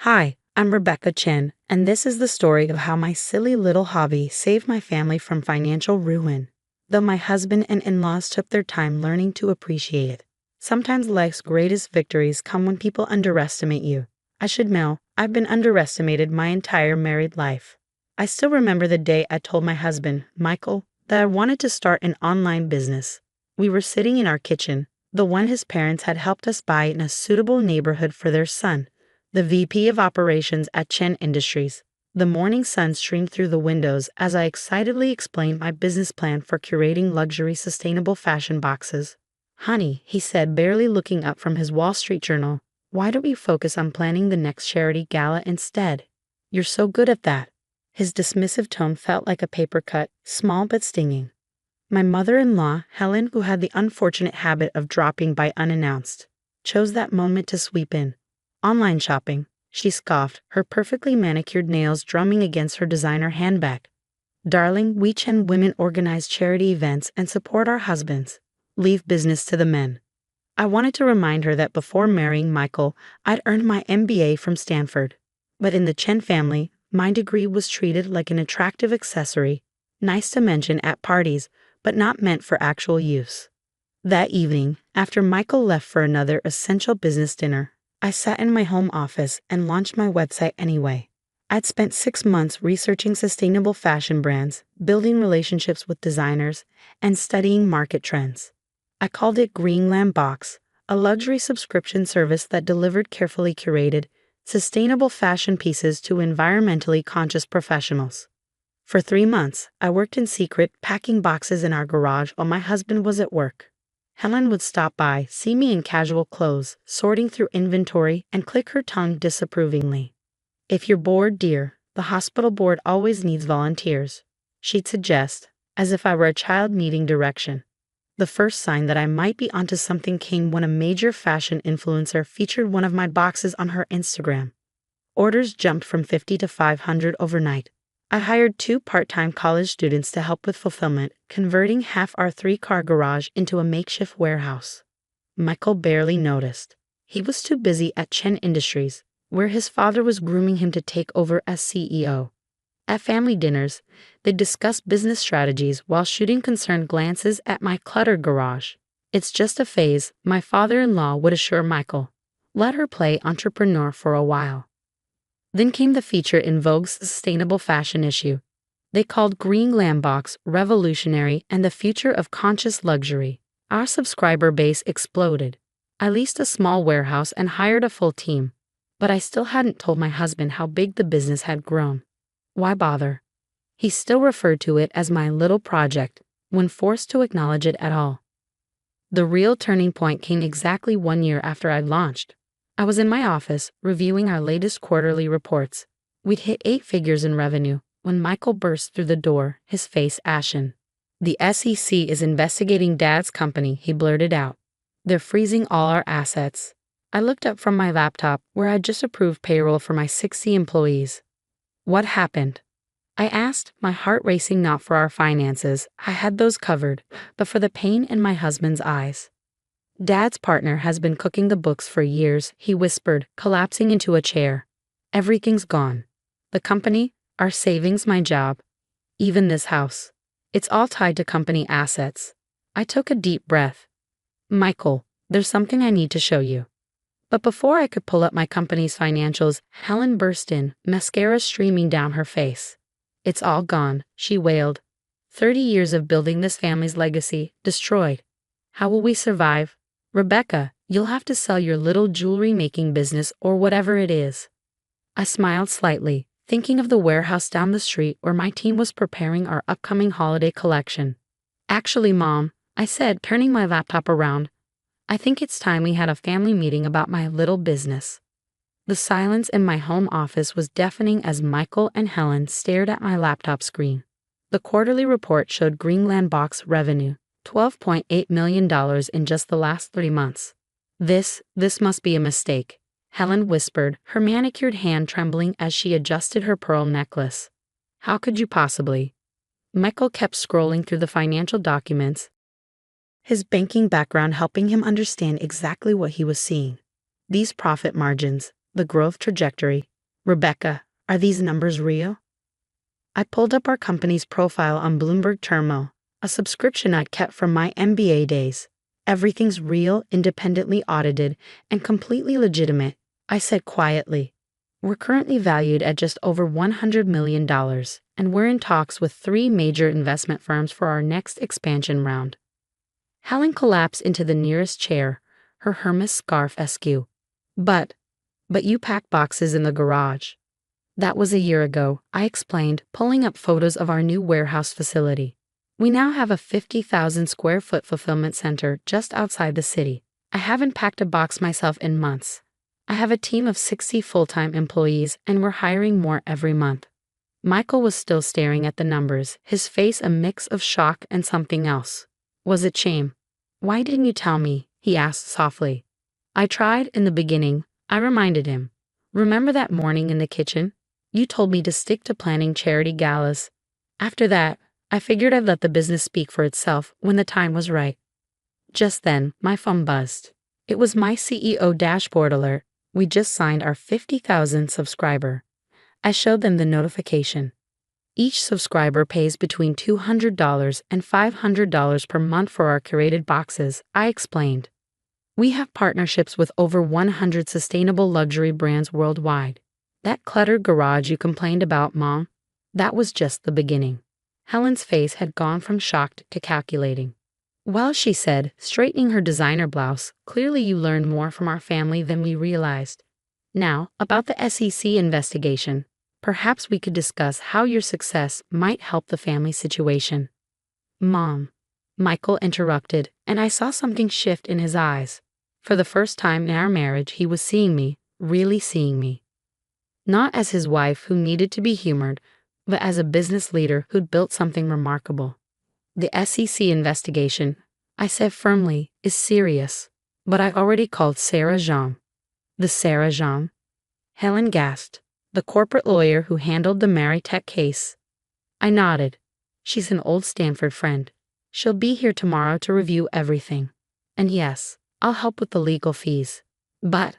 Hi, I'm Rebecca Chen, and this is the story of how my silly little hobby saved my family from financial ruin. Though my husband and in-laws took their time learning to appreciate it. Sometimes life's greatest victories come when people underestimate you. I should know, I've been underestimated my entire married life. I still remember the day I told my husband, Michael, that I wanted to start an online business. We were sitting in our kitchen, the one his parents had helped us buy in a suitable neighborhood for their son, the VP of Operations at Chen Industries. The morning sun streamed through the windows as I excitedly explained my business plan for curating luxury sustainable fashion boxes. Honey, he said, barely looking up from his Wall Street Journal, why don't we focus on planning the next charity gala instead? You're so good at that. His dismissive tone felt like a paper cut, small but stinging. My mother-in-law, Helen, who had the unfortunate habit of dropping by unannounced, chose that moment to sweep in. Online shopping, she scoffed, her perfectly manicured nails drumming against her designer handbag. Darling, we Chen women organize charity events and support our husbands. Leave business to the men. I wanted to remind her that before marrying Michael, I'd earned my MBA from Stanford. But in the Chen family, my degree was treated like an attractive accessory, nice to mention at parties, but not meant for actual use. That evening, after Michael left for another essential business dinner, I sat in my home office and launched my website anyway. I'd spent 6 months researching sustainable fashion brands, building relationships with designers, and studying market trends. I called it Greenland Box, a luxury subscription service that delivered carefully curated, sustainable fashion pieces to environmentally conscious professionals. For 3 months, I worked in secret, packing boxes in our garage while my husband was at work. Helen would stop by, see me in casual clothes, sorting through inventory, and click her tongue disapprovingly. If you're bored, dear, the hospital board always needs volunteers, she'd suggest, as if I were a child needing direction. The first sign that I might be onto something came when a major fashion influencer featured one of my boxes on her Instagram. Orders jumped from 50 to 500 overnight. I hired 2 part-time college students to help with fulfillment, converting half our 3-car garage into a makeshift warehouse. Michael barely noticed. He was too busy at Chen Industries, where his father was grooming him to take over as CEO. At family dinners, they discussed business strategies while shooting concerned glances at my cluttered garage. It's just a phase, my father-in-law would assure Michael. Let her play entrepreneur for a while. Then came the feature in Vogue's sustainable fashion issue. They called Greenland Box revolutionary and the future of conscious luxury. Our subscriber base exploded. I leased a small warehouse and hired a full team. But I still hadn't told my husband how big the business had grown. Why bother? He still referred to it as my little project, when forced to acknowledge it at all. The real turning point came exactly 1 year after I'd launched. I was in my office, reviewing our latest quarterly reports. We'd hit 8 figures in revenue, when Michael burst through the door, his face ashen. The SEC is investigating Dad's company, he blurted out. They're freezing all our assets. I looked up from my laptop, where I'd just approved payroll for my 60 employees. What happened? I asked, my heart racing. Not for our finances, I had those covered, but for the pain in my husband's eyes. Dad's partner has been cooking the books for years, he whispered, collapsing into a chair. Everything's gone. The company, our savings, my job. Even this house. It's all tied to company assets. I took a deep breath. Michael, there's something I need to show you. But before I could pull up my company's financials, Helen burst in, mascara streaming down her face. It's all gone, she wailed. 30 years of building this family's legacy, destroyed. How will we survive? Rebecca, you'll have to sell your little jewelry-making business or whatever it is. I smiled slightly, thinking of the warehouse down the street where my team was preparing our upcoming holiday collection. Actually, Mom, I said, turning my laptop around, I think it's time we had a family meeting about my little business. The silence in my home office was deafening as Michael and Helen stared at my laptop screen. The quarterly report showed Greenland Box revenue, $12.8 million in just the last 3 months. This must be a mistake, Helen whispered, her manicured hand trembling as she adjusted her pearl necklace. How could you possibly? Michael kept scrolling through the financial documents, his banking background helping him understand exactly what he was seeing. These profit margins, the growth trajectory, Rebecca, are these numbers real? I pulled up our company's profile on Bloomberg Termo, a subscription I'd kept from my MBA days. Everything's real, independently audited, and completely legitimate, I said quietly. We're currently valued at just over $100 million, and we're in talks with 3 major investment firms for our next expansion round. Helen collapsed into the nearest chair, her Hermes scarf askew. But you pack boxes in the garage. That was a year ago, I explained, pulling up photos of our new warehouse facility. We now have a 50,000 square foot fulfillment center just outside the city. I haven't packed a box myself in months. I have a team of 60 full-time employees and we're hiring more every month. Michael was still staring at the numbers, his face a mix of shock and something else. Was it shame? Why didn't you tell me? He asked softly. I tried in the beginning, I reminded him. Remember that morning in the kitchen? You told me to stick to planning charity galas. After that, I figured I'd let the business speak for itself when the time was right. Just then, my phone buzzed. It was my CEO dashboard alert. We just signed our 50,000th subscriber. I showed them the notification. Each subscriber pays between $200 and $500 per month for our curated boxes, I explained. We have partnerships with over 100 sustainable luxury brands worldwide. That cluttered garage you complained about, Mom, that was just the beginning. Helen's face had gone from shocked to calculating. Well, she said, straightening her designer blouse, clearly you learned more from our family than we realized. Now, about the SEC investigation. Perhaps we could discuss how your success might help the family situation. Mom, Michael interrupted, and I saw something shift in his eyes. For the first time in our marriage, he was seeing me, really seeing me. Not as his wife who needed to be humored, but as a business leader who'd built something remarkable. The SEC investigation, I said firmly, is serious, but I already called Sarah Jean. The Sarah Jean? Helen gasped. The corporate lawyer who handled the Maritech case. I nodded. She's an old Stanford friend. She'll be here tomorrow to review everything. And yes, I'll help with the legal fees. But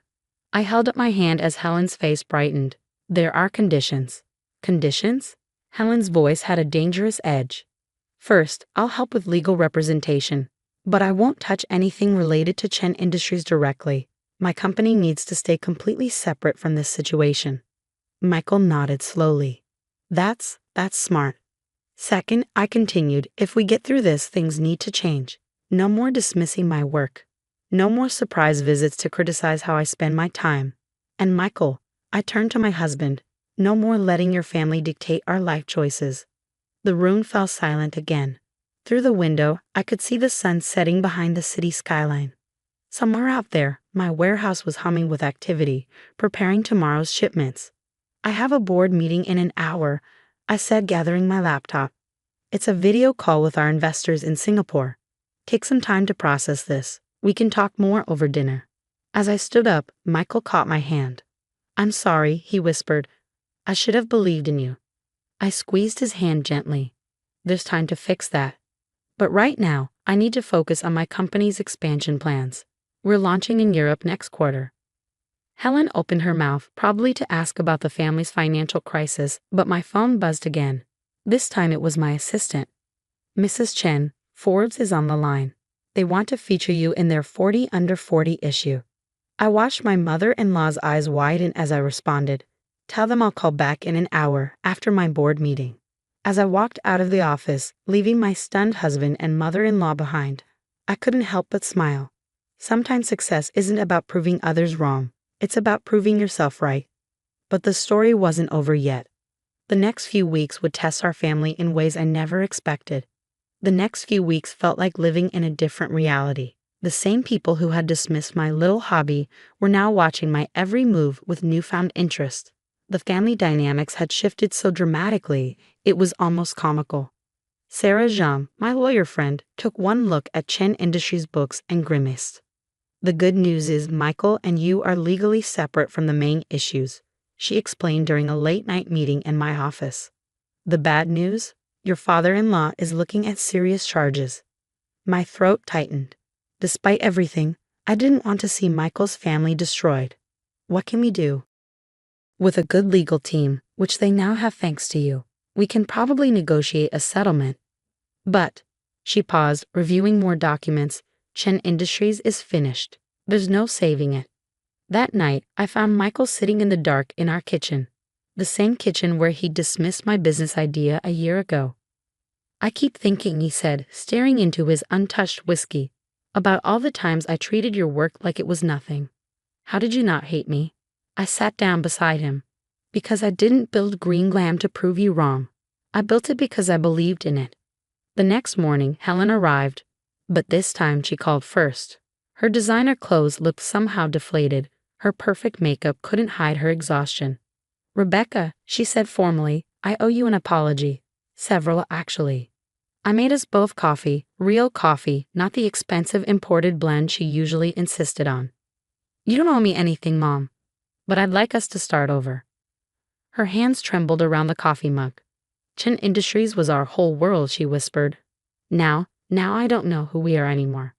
I held up my hand as Helen's face brightened. There are conditions. Conditions? Helen's voice had a dangerous edge. First, I'll help with legal representation, but I won't touch anything related to Chen Industries directly. My company needs to stay completely separate from this situation. Michael nodded slowly. That's smart. Second, I continued, if we get through this, things need to change. No more dismissing my work. No more surprise visits to criticize how I spend my time. And Michael, I turned to my husband, no more letting your family dictate our life choices. The room fell silent again. Through the window, I could see the sun setting behind the city skyline. Somewhere out there, my warehouse was humming with activity, preparing tomorrow's shipments. I have a board meeting in an hour, I said, gathering my laptop. It's a video call with our investors in Singapore. Take some time to process this. We can talk more over dinner. As I stood up, Michael caught my hand. I'm sorry, he whispered. I should have believed in you. I squeezed his hand gently. There's time to fix that. But right now, I need to focus on my company's expansion plans. We're launching in Europe next quarter. Helen opened her mouth, probably to ask about the family's financial crisis, but my phone buzzed again. This time it was my assistant. Mrs. Chen, Forbes is on the line. They want to feature you in their 40 Under 40 issue. I watched my mother-in-law's eyes widen as I responded. Tell them I'll call back in an hour after my board meeting. As I walked out of the office, leaving my stunned husband and mother-in-law behind, I couldn't help but smile. Sometimes success isn't about proving others wrong. It's about proving yourself right. But the story wasn't over yet. The next few weeks would test our family in ways I never expected. The next few weeks felt like living in a different reality. The same people who had dismissed my little hobby were now watching my every move with newfound interest. The family dynamics had shifted so dramatically, it was almost comical. Sarah Jean, my lawyer friend, took one look at Chen Industries books and grimaced. The good news is Michael and you are legally separate from the main issues, she explained during a late-night meeting in my office. The bad news? Your father-in-law is looking at serious charges. My throat tightened. Despite everything, I didn't want to see Michael's family destroyed. What can we do? With a good legal team, which they now have thanks to you, we can probably negotiate a settlement. But, she paused, reviewing more documents, Chen Industries is finished. There's no saving it. That night, I found Michael sitting in the dark in our kitchen. The same kitchen where he dismissed my business idea a year ago. I keep thinking, he said, staring into his untouched whiskey, about all the times I treated your work like it was nothing. How did you not hate me? I sat down beside him. Because I didn't build Green Glam to prove you wrong. I built it because I believed in it. The next morning, Helen arrived, but this time she called first. Her designer clothes looked somehow deflated. Her perfect makeup couldn't hide her exhaustion. Rebecca, she said formally, I owe you an apology. Several, actually. I made us both coffee, real coffee, not the expensive imported blend she usually insisted on. You don't owe me anything, Mom, but I'd like us to start over. Her hands trembled around the coffee mug. Chen Industries was our whole world, she whispered. Now I don't know who we are anymore.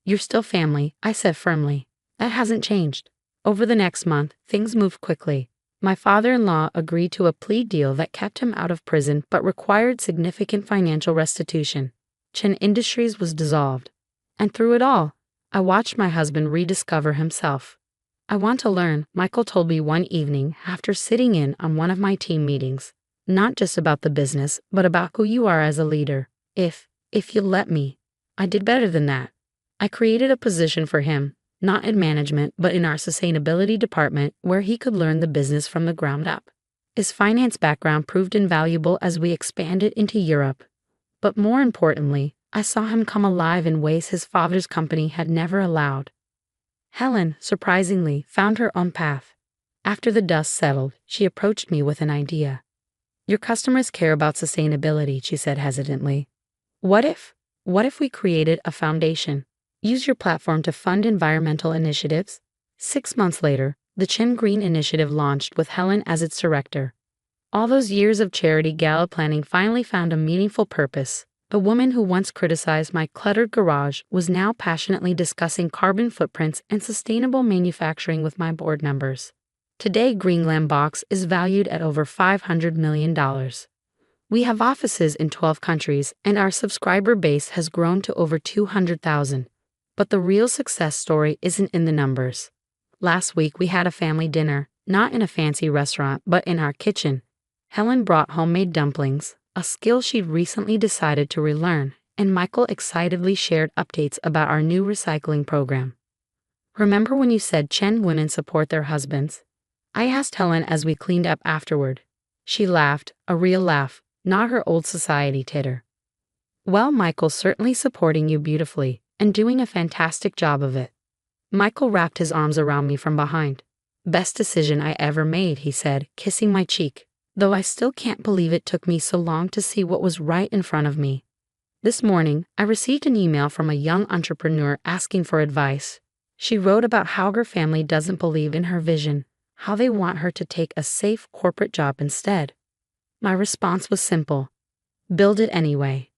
You're still family, I said firmly. That hasn't changed. Over the next month, things moved quickly. My father-in-law agreed to a plea deal that kept him out of prison but required significant financial restitution. Chen Industries was dissolved. And through it all, I watched my husband rediscover himself. I want to learn, Michael told me one evening after sitting in on one of my team meetings. Not just about the business, but about who you are as a leader. If you'll let me. I did better than that. I created a position for him, not in management, but in our sustainability department, where he could learn the business from the ground up. His finance background proved invaluable as we expanded into Europe. But more importantly, I saw him come alive in ways his father's company had never allowed. Helen, surprisingly, found her own path. After the dust settled, she approached me with an idea. Your customers care about sustainability, she said hesitantly. What if we created a foundation? Use your platform to fund environmental initiatives? 6 months later, the Chen Green Initiative launched with Helen as its director. All those years of charity gala planning finally found a meaningful purpose. The woman who once criticized my cluttered garage was now passionately discussing carbon footprints and sustainable manufacturing with my board members. Today, Green Glam Box is valued at over $500 million. We have offices in 12 countries, and our subscriber base has grown to over 200,000. But the real success story isn't in the numbers. Last week, we had a family dinner, not in a fancy restaurant, but in our kitchen. Helen brought homemade dumplings, a skill she'd recently decided to relearn, and Michael excitedly shared updates about our new recycling program. Remember when you said Chen women support their husbands? I asked Helen as we cleaned up afterward. She laughed, a real laugh, not her old society titter. Well, Michael's certainly supporting you beautifully, and doing a fantastic job of it. Michael wrapped his arms around me from behind. Best decision I ever made, he said, kissing my cheek, though I still can't believe it took me so long to see what was right in front of me. This morning, I received an email from a young entrepreneur asking for advice. She wrote about how her family doesn't believe in her vision, how they want her to take a safe corporate job instead. My response was simple. Build it anyway.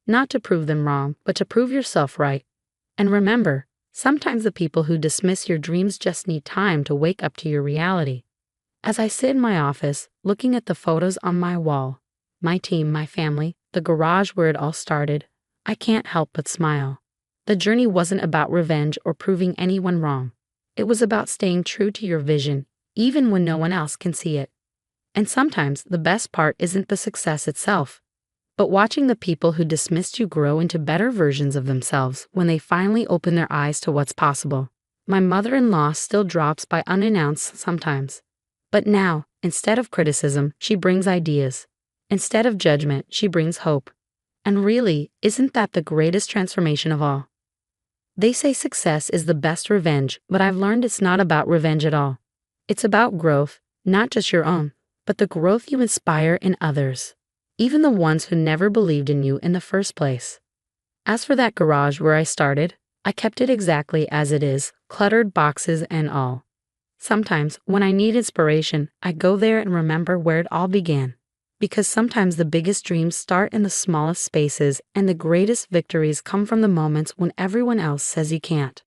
Not to prove them wrong, but to prove yourself right. And remember, sometimes the people who dismiss your dreams just need time to wake up to your reality. As I sit in my office, looking at the photos on my wall, my team, my family, the garage where it all started, I can't help but smile. The journey wasn't about revenge or proving anyone wrong. It was about staying true to your vision, even when no one else can see it. And sometimes the best part isn't the success itself, but watching the people who dismissed you grow into better versions of themselves when they finally open their eyes to what's possible. My mother-in-law still drops by unannounced sometimes. But now, instead of criticism, she brings ideas. Instead of judgment, she brings hope. And really, isn't that the greatest transformation of all? They say success is the best revenge, but I've learned it's not about revenge at all. It's about growth, not just your own, but the growth you inspire in others, even the ones who never believed in you in the first place. As for that garage where I started, I kept it exactly as it is, cluttered boxes and all. Sometimes, when I need inspiration, I go there and remember where it all began. Because sometimes the biggest dreams start in the smallest spaces, and the greatest victories come from the moments when everyone else says you can't.